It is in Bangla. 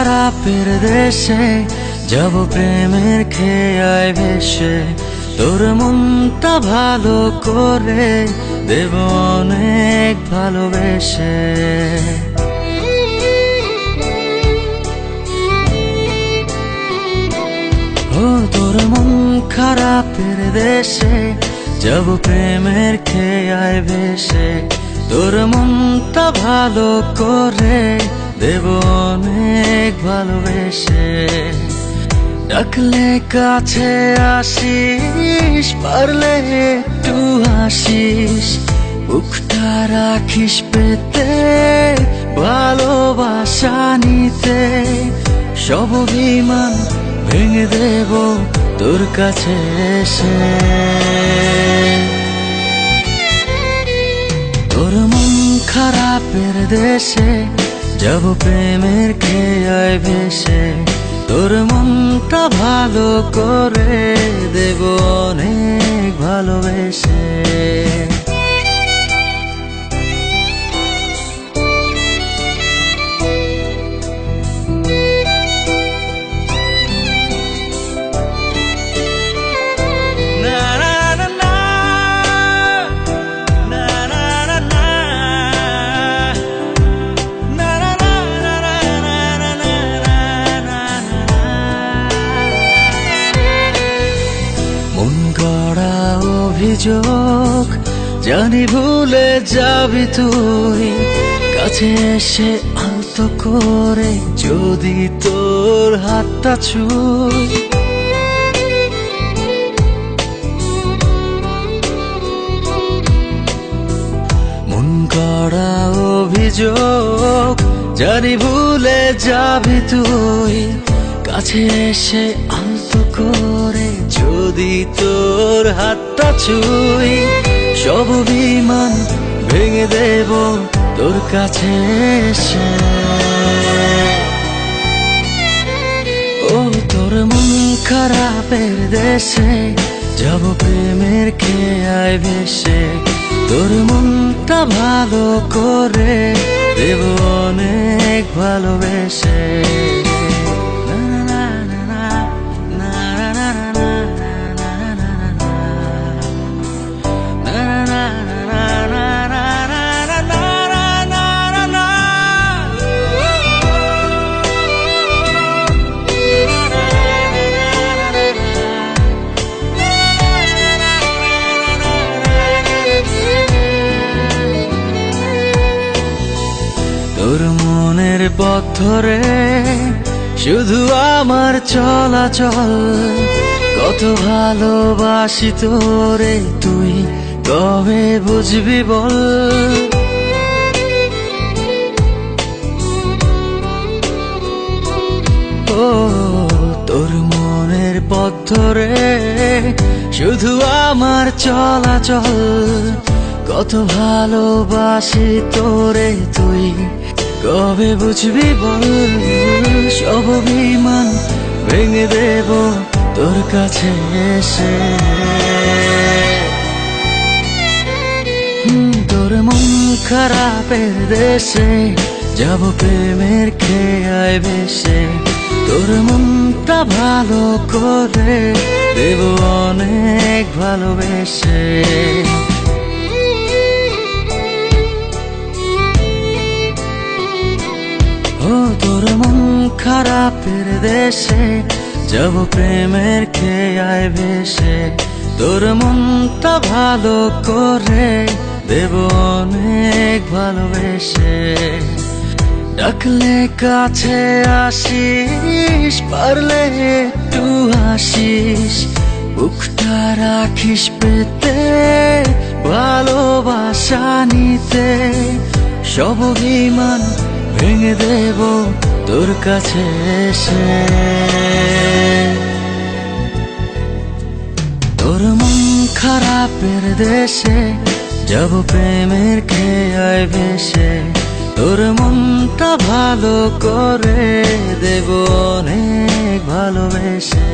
খারাপের দেশে যাব প্রেমের খেয়ায় ভেসে, তোর মনটা ভালো করে দেব অনেক ভালোবেসে। ও তোর মন খারাপের দেশে যাব প্রেমের খেয়ায় ভেসে, তোর মনটা ভালো করে দেব অনেক ভালোবেসে। ডাকলে কাছে আসিস, পারলে একটু হাসিস, বুকটা রাখিস পেতে ভালোবাসা নিতে। সব অভিমান ভেঙে দেব তোর কাছে এসে। তোর মন খারাপের দেশে যাব প্রেমের খেয়ায় ভেসে, তোর মনটা ভালো করে দেব অনেক ভালোবেসে। অভিযোগ জানি ভুলে যাবি তুই, কাছে এসে আলতো করে যদি তোর হাতটা ছুঁই। মন গড়া অভিযোগ জানি ভুলে যাবি তুই, কাছে এসে আলতো করে যদি তোর হাতটা ছুঁই। সব অভিমান ভেঙে দেব তোর কাছে এসে। ও তোর মন খারাপের দেশে যাব প্রেমের খেয়ায় ভেসে, তোর মনটা ভালো করে দেব অনেক ভালোবেসে। তোর মনের পথ ধরে শুধু আমার চলাচল, কত ভালোবাসি তোরে তুই কবে বুঝবি বল। ও তোর মনের পথ ধরে শুধু আমার চলাচল, কত ভালোবাসি তোরে তুই কবে বুঝবি বল। সব অভিমান ভেঙে দেব তোর কাছে এসে। তোর মন খারাপের দেশে যাব প্রেমের খেয়ায় ভেসে, তোর মনটা ভালো করে দেব অনেক ভালোবেসে। ও তোর মন খারাপের দেশে যাব প্রেমের খেয়ায় ভেসে, তোর মনটা ভালো করে দেব অনেক ভালোবেসে। ডাকলে কাছে আসিস, পারলে একটু হাসিস, বুকটা রাখিস পেতে ভালোবাসা নিতে। সব অভিমান ভেঙে দেব তোর কাছে এসে। তোর মন খারাপের দেশে যাব প্রেমের খেয়ায় ভেসে, তোর মনটা ভালো করে দেব অনেক ভালোবেসে।